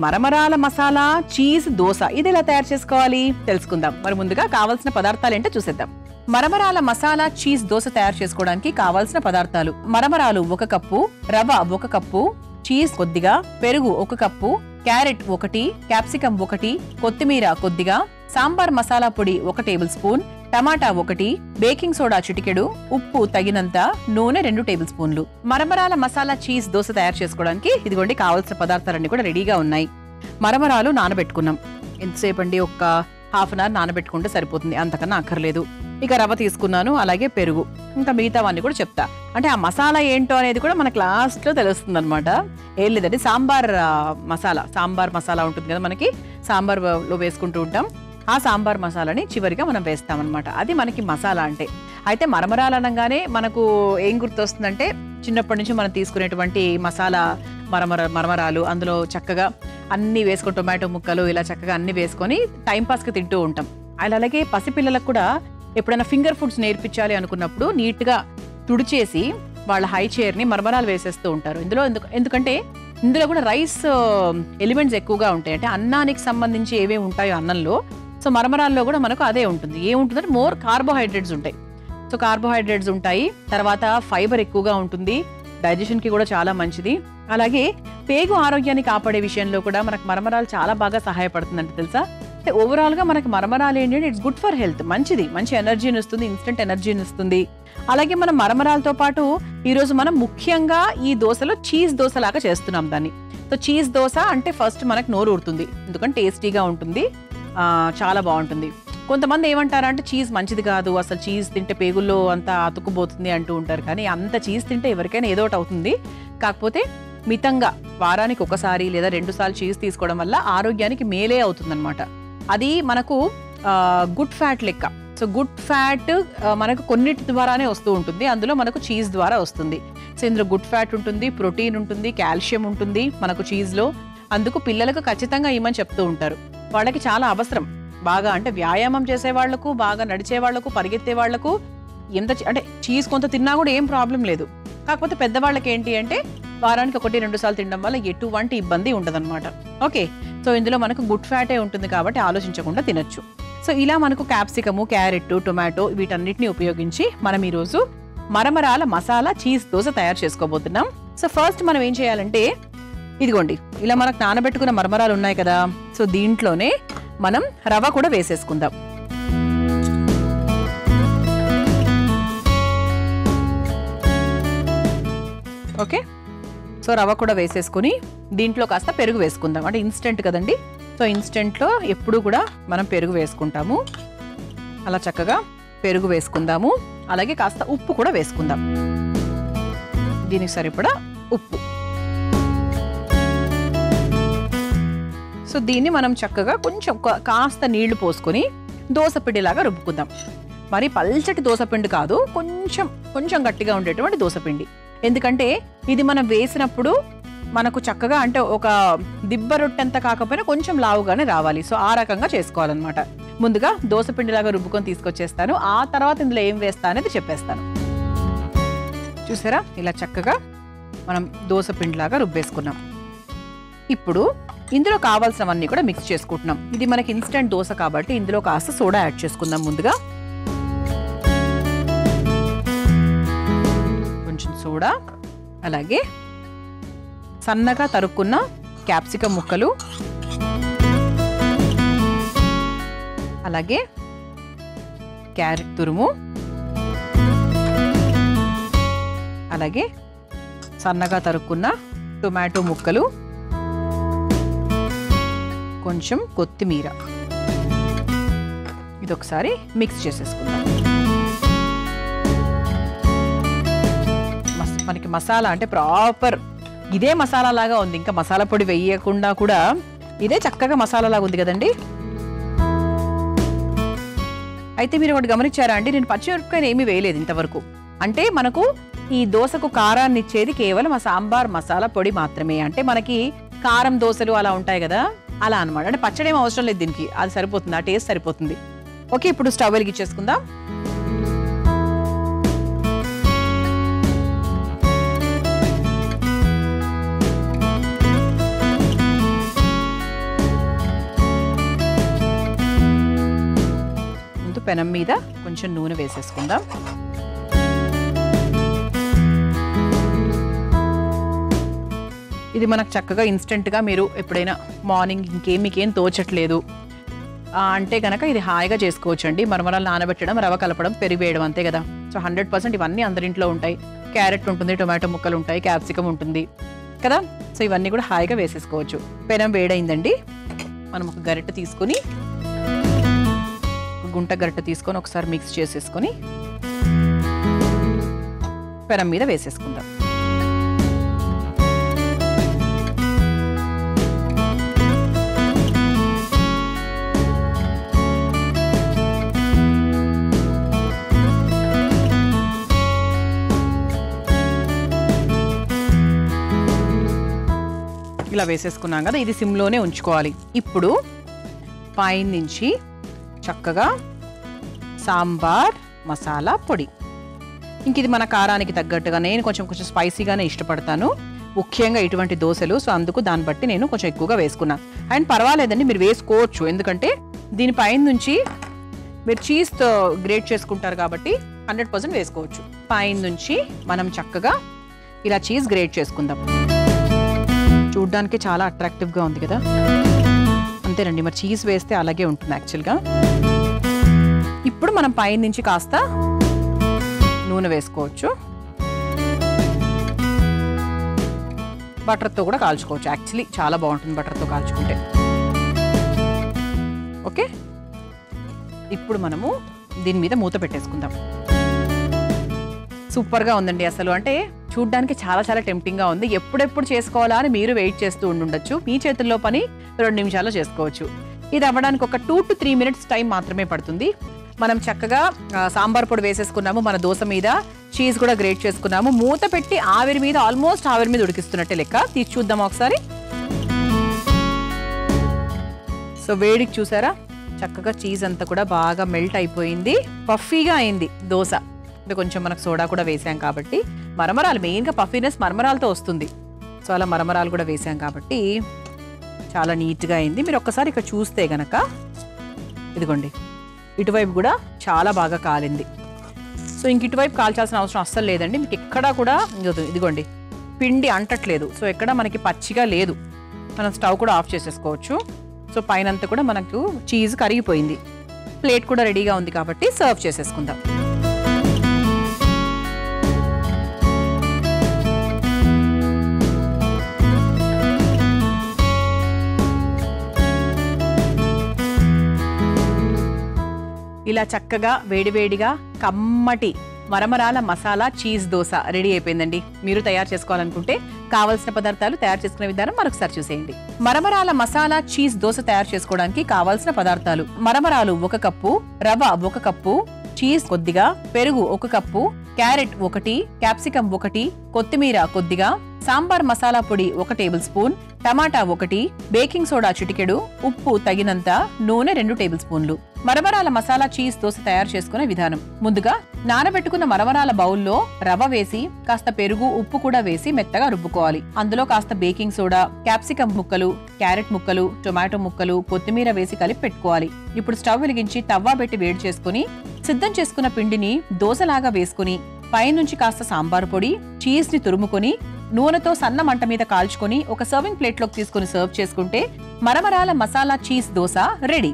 మరమరాల masala cheese dosa ఇది ఎలా తయారు చేసుకోవాలి తెలుసుకుందాం. మరి ముందుగా కావాల్సిన పదార్థాలు ఏంటో చూసేద్దాం. మరమరాల మసాలా చీజ్ దోశ తయారు చేసుకోవడానికి కావాల్సిన పదార్థాలు: మరమరాలు 1 కప్పు, రవ 1 కప్పు, చీజ్ కొద్దిగా, పెరుగు 1 కప్పు, క్యారెట్ 1, క్యాప్సికం 1, కొత్తిమీర కొద్దిగా, సాంబార్ మసాలా పొడి 1 టేబుల్ స్పూన్, టమాటా 1, బేకింగ్ సోడా చిటికెడు, ఉప్పు తగినంత, నూనె 2 టేబుల్ స్పూన్లు. మరమరాల మసాలా చీజ్ దోశ తయారు చేసుకోవడానికి ఇదిగోండి కావాల్సిన పదార్థాలన్నీ కూడా రెడీగా ఉన్నాయి. మరమరాలు నానబెట్టుకున్నాం. ఎంతసేపు అండి? ఒక హాఫ్ అన్ అవర్ నానబెట్టుకుంటే సరిపోతుంది, అంతకన్నా అక్కర్లేదు. ఇక రవ్వ తీసుకున్నాను, అలాగే పెరుగు, ఇంకా మిగతావన్నీ కూడా చెప్తా. అంటే ఆ మసాలా ఏంటో అనేది కూడా మనకు లాస్ట్ లో తెలుస్తుంది అనమాట. ఏం లేదండి, సాంబార్ మసాలా ఉంటుంది కదా మనకి, సాంబార్ లో వేసుకుంటూ ఉంటాం. ఆ సాంబార్ మసాలాని చివరిగా మనం వేస్తామన్నమాట. అది మనకి మసాలా అంటే. అయితే మరమరాలు అనగానే మనకు ఏం గుర్తొస్తుందంటే, చిన్నప్పటి నుంచి మనం తీసుకునేటువంటి మసాలా మరమరాలు, అందులో చక్కగా అన్ని వేసుకొని టొమాటో ముక్కలు ఇలా చక్కగా అన్ని వేసుకొని టైంపాస్కి తింటూ ఉంటాం. అలాగే పసిపిల్లలకు కూడా ఎప్పుడైనా ఫింగర్ ఫుడ్స్ నేర్పించాలి అనుకున్నప్పుడు నీట్గా తుడిచేసి వాళ్ళ హై చైర్ని మరమరాలు వేసేస్తూ ఉంటారు. ఎందుకంటే ఇందులో కూడా రైస్ ఎలిమెంట్స్ ఎక్కువగా ఉంటాయి. అంటే అన్నానికి సంబంధించి ఏవేవి ఉంటాయో అన్నంలో, సో మరమరాల్లో కూడా మనకు అదే ఉంటుంది. ఏముంటుందంటే మోర్ కార్బోహైడ్రేట్స్ ఉంటాయి. సో కార్బోహైడ్రేట్స్ ఉంటాయి, తర్వాత ఫైబర్ ఎక్కువగా ఉంటుంది, డైజెషన్కి కూడా చాలా మంచిది. అలాగే పేగు ఆరోగ్యాన్ని కాపాడే విషయంలో కూడా మనకు మరమరాలు చాలా బాగా సహాయపడుతుందంటే తెలుసా. అంటే ఓవరాల్గా మనకి మరమరాలు ఏంటంటే ఇట్స్ గుడ్ ఫర్ హెల్త్, మంచి ఎనర్జీని ఇస్తుంది, ఇన్స్టెంట్ ఎనర్జీని ఇస్తుంది. అలాగే మనం మరమరాలతో పాటు ఈరోజు మనం ముఖ్యంగా ఈ దోశలో చీజ్ దోశ లాగా చేస్తున్నాం దాన్ని. సో చీజ్ దోశ అంటే ఫస్ట్ మనకు నోరు ఊరుతుంది, ఎందుకంటే టేస్టీగా ఉంటుంది, చాలా బాగుంటుంది. కొంతమంది ఏమంటారంటే చీజ్ మంచిది కాదు, అసలు చీజ్ తింటే పేగుల్లో అంతా అతుక్కుపోతుంది అంటూ ఉంటారు. కానీ అంత చీజ్ తింటే ఎవరికైనా ఏదో ఒకటి అవుతుంది. కాకపోతే మితంగా వారానికి 1 సారి లేదా 2 సార్లు చీజ్ తీసుకోవడం వల్ల ఆరోగ్యానికి మేలే అవుతుందన్నమాట. అది మనకు గుడ్ ఫ్యాట్ లెక్క. సో గుడ్ ఫ్యాట్ మనకు కొన్నిటి ద్వారానే వస్తూ ఉంటుంది, అందులో మనకు చీజ్ ద్వారా వస్తుంది. సో ఇందులో గుడ్ ఫ్యాట్ ఉంటుంది, ప్రోటీన్ ఉంటుంది, కాల్షియం ఉంటుంది మనకు చీజ్లో. అందుకు పిల్లలకు ఖచ్చితంగా ఇమ్మని చెప్తూ ఉంటారు. వాళ్ళకి చాలా అవసరం. బాగా అంటే వ్యాయామం చేసే వాళ్లకు, బాగా నడిచే వాళ్లకు, పరిగెత్తే వాళ్లకు అంటే చీజ్ కొంత తిన్నా కూడా ఏం ప్రాబ్లం లేదు. కాకపోతే పెద్దవాళ్ళకి ఏంటి అంటే వారానికి 1-2 సార్లు తినడం వల్ల ఎటువంటి ఇబ్బంది ఉండదన్నమాట. ఓకే, సో ఇందులో మనకు గుడ్ ఫ్యాటే ఉంటుంది కాబట్టి ఆలోచించకుండా తినొచ్చు. సో ఇలా మనకు క్యాప్సికము, క్యారెట్, టొమాటో వీటన్నిటిని ఉపయోగించి మనం ఈరోజు మరమరాల మసాలా చీజ్ దోశ తయారు చేసుకోబోతున్నాం. సో ఫస్ట్ మనం ఏం చేయాలంటే, ఇదిగోండి ఇలా మనకు నానబెట్టుకున్న మరమరాలు ఉన్నాయి కదా, సో దీంట్లోనే మనం రవ్వ కూడా వేసేసుకుందాం. ఓకే, సో రవ్వ కూడా వేసేసుకుని దీంట్లో కాస్త పెరుగు వేసుకుందాం. అంటే ఇన్స్టెంట్ కదండి, సో ఇన్స్టెంట్లో ఎప్పుడు కూడా మనం పెరుగు వేసుకుంటాము. అలా చక్కగా పెరుగు వేసుకుందాము. అలాగే కాస్త ఉప్పు కూడా వేసుకుందాం, దీనికి సరిపడా ఉప్పు. సో దీన్ని మనం చక్కగా కొంచెం కాస్త నీళ్లు పోసుకొని దోసపిండిలాగా రుబ్బుకుందాం. మరి పల్చటి దోసపిండి కాదు, కొంచెం గట్టిగా ఉండేటువంటి దోసపిండి. ఎందుకంటే ఇది మనం వేసినప్పుడు మనకు చక్కగా అంటే ఒక దిబ్బ రొట్టెంత కాకపోయినా కొంచెం లావుగానే రావాలి. సో ఆ రకంగా చేసుకోవాలన్నమాట. ముందుగా దోసపిండిలాగా రుబ్బుకొని తీసుకొచ్చేస్తాను, ఆ తర్వాత ఇందులో ఏం వేస్తా అనేది చెప్పేస్తాను. చూసారా, ఇలా చక్కగా మనం దోసపిండిలాగా రుబ్బేసుకున్నాం. ఇప్పుడు ఇందులో కావాల్సినవన్నీ కూడా మిక్స్ చేసుకుంటున్నాం. ఇది మనకి ఇన్స్టెంట్ దోశ కాబట్టి ఇందులో కాస్త సోడా యాడ్ చేసుకుందాం. ముందుగా కొంచెం సోడా, అలాగే సన్నగా తరుక్కున్న క్యాప్సికం ముక్కలు, అలాగే క్యారెట్ తురుము, అలాగే సన్నగా తరుక్కున్న టొమాటో ముక్కలు, కొంచెం కొత్తిమీర. ఇదొకసారి మిక్స్ చేసేసుకుందాం. మనకి మసాలా అంటే ప్రాపర్ ఇదే మసాలా లాగా ఉంది, ఇంకా మసాలా పొడి వేయకుండా కూడా ఇదే చక్కగా మసాలా లాగా ఉంది కదండి. అయితే మీరు ఒకటి గమనించారా అండి, నేను పచ్చిమిరపకాయలు ఏమీ వేయలేదు ఇంతవరకు. అంటే మనకు ఈ దోశకు కారాన్ని ఇచ్చేది కేవలం ఆ సాంబార్ మసాలా పొడి మాత్రమే. అంటే మనకి కారం దోశలు అలా ఉంటాయి కదా, అలా అనమాట. అంటే పచ్చడి ఏం అవసరం లేదు దీనికి, అది సరిపోతుంది, ఆ టేస్ట్ సరిపోతుంది. ఓకే, ఇప్పుడు స్టవ్ వెలిగించేసుకుందాం. పెనం మీద కొంచెం నూనె వేసేసుకుందాం. ఇది మనకు చక్కగా ఇన్స్టెంట్గా మీరు ఎప్పుడైనా మార్నింగ్ మీకేం తోచట్లేదు అంటే కనుక ఇది హాయిగా చేసుకోవచ్చు అండి. మరమరాలు నానబెట్టడం, రవ కలపడం, పెరుగు వేయడం అంతే కదా. సో 100% ఇవన్నీ అందరింట్లో ఉంటాయి. క్యారెట్ ఉంటుంది, టొమాటో ముక్కలు ఉంటాయి, క్యాప్సికమ్ ఉంటుంది కదా. సో ఇవన్నీ కూడా హాయిగా వేసేసుకోవచ్చు. పెనం వేడైందండి. మనం ఒక గరిటె తీసుకొని, గుంట గరిటె తీసుకొని ఒకసారి మిక్స్ చేసేసుకొని పెనం మీద వేసేసుకుందాం. ఇలా వేసేసుకున్నాం కదా, ఇది సిమ్లోనే ఉంచుకోవాలి. ఇప్పుడు పైన నుంచి చక్కగా సాంబార్ మసాలా పొడి. ఇంక ఇది మన కారానికి తగ్గట్టుగా, నేను కొంచెం స్పైసీగానే ఇష్టపడతాను ముఖ్యంగా ఇటువంటి దోశలు. సో అందుకు దాన్ని బట్టి నేను కొంచెం ఎక్కువగా వేసుకున్నాను. అండ్ పర్వాలేదండి, మీరు వేసుకోవచ్చు, ఎందుకంటే దీనిపైన నుంచి మీరు చీజ్తో గ్రేట్ చేసుకుంటారు కాబట్టి 100% వేసుకోవచ్చు. పైన నుంచి మనం చక్కగా ఇలా చీజ్ గ్రేట్ చేసుకుందాం. చూడ్డానికి చాలా అట్రాక్టివ్గా ఉంది కదా. అంతేనండి, మరి చీజ్ వేస్తే అలాగే ఉంటుంది యాక్చువల్గా. ఇప్పుడు మనం పైన నుంచి కాస్త నూనె వేసుకోవచ్చు. బటర్తో కూడా కాల్చుకోవచ్చు. యాక్చువల్లీ చాలా బాగుంటుంది బటర్తో కాల్చుకుంటే. ఓకే, ఇప్పుడు మనము దీని మీద మూత పెట్టేసుకుందాం. సూపర్గా ఉందండి అసలు. అంటే చూడ్డానికి చాలా చాలా టెంప్టింగ్గా ఉంది. ఎప్పుడెప్పుడు చేసుకోవాలా అని మీరు వెయిట్ చేస్తూ ఉండొచ్చు. మీ చేతుల్లో పని 2 నిమిషాల్లో చేసుకోవచ్చు. ఇది అవ్వడానికి ఒక 2 to 3 minutes టైం మాత్రమే పడుతుంది. మనం చక్కగా సాంబార్ పొడి వేసేసుకున్నాము, మన దోశ మీద చీజ్ కూడా గ్రేట్ చేసుకున్నాము. మూత పెట్టి ఆవిరి మీద, ఆల్మోస్ట్ ఆవిరి మీద ఉడికిస్తున్నట్టే లెక్క. తీసి చూద్దాం ఒకసారి. సో వేడికి చూసారా, చక్కగా చీజ్ అంతా కూడా బాగా మెల్ట్ అయిపోయింది, పఫీగా అయింది దోశ. అంటే కొంచెం మనకు సోడా కూడా వేసాం కాబట్టి, మరమరాలు మెయిన్గా పఫీనెస్ మరమరాలతో వస్తుంది. సో అలా మరమరాలు కూడా వేసాం కాబట్టి చాలా నీట్గా అయింది. మీరు ఒక్కసారి ఇక్కడ చూస్తే గనక ఇదిగోండి, ఇటువైపు కూడా చాలా బాగా కాలింది. సో ఇంక ఇటువైపు కాల్చాల్సిన అవసరం అస్సలు లేదండి. మీకు ఎక్కడా కూడా ఇదిగోండి పిండి అంటట్లేదు. సో ఎక్కడ మనకి పచ్చిగా లేదు. మనం స్టవ్ కూడా ఆఫ్ చేసేసుకోవచ్చు. సో పైనంతా కూడా మనకు చీజ్ కరిగిపోయింది. ప్లేట్ కూడా రెడీగా ఉంది కాబట్టి సర్వ్ చేసేసుకుందాం. ఇలా చక్కగా వేడివేడిగా కమ్మటి మరమరాల మసాలా చీజ్ దోశ రెడీ అయిపోయిందండి. మీరు తయారు చేసుకోవాలనుకుంటే కావాల్సిన పదార్థాలు, తయారు చేసుకునే విధానం మరొకసారి చూసేయండి. మరమరాల మసాలా చీజ్ దోశ తయారు చేసుకోవడానికి కావాల్సిన పదార్థాలు: మరమరాలు 1 కప్పు, రవ 1 కప్పు, చీజ్ కొద్దిగా, పెరుగు 1 కప్పు, క్యారెట్ 1, క్యాప్సికం 1, కొత్తిమీర కొద్దిగా, సాంబార్ మసాలా పొడి 1 టేబుల్ స్పూన్, టమాటా 1, బేకింగ్ సోడా చిటికెడు, ఉప్పు తగినంత, నూనె 2 టేబుల్ స్పూన్లు. మరమరాల మసాలా చీజ్ దోశ తయారు చేసుకునే విధానం: ముందుగా నానబెట్టుకున్న మరమరాల బౌల్లో రవ వేసి కాస్త పెరుగు, ఉప్పు కూడా వేసి మెత్తగా రుబ్బుకోవాలి. అందులో కాస్త బేకింగ్ సోడా, క్యాప్సికం ముక్కలు, క్యారెట్ ముక్కలు, టొమాటో ముక్కలు, కొత్తిమీర వేసి కలిపి పెట్టుకోవాలి. ఇప్పుడు స్టవ్ వెలిగించి తవ్వ పెట్టి వేడి చేసుకుని సిద్ధం చేసుకున్న పిండిని దోశలాగా వేసుకుని పైనుంచి కాస్త సాంబార్ పొడి, చీజ్ ని తురుముకొని నూనెతో సన్న మంట మీద కాల్చుకొని ఒక సర్వింగ్ ప్లేట్లోకి తీసుకుని సర్వ్ చేసుకుంటే మరమరాల మసాలా చీజ్ దోశ రెడీ.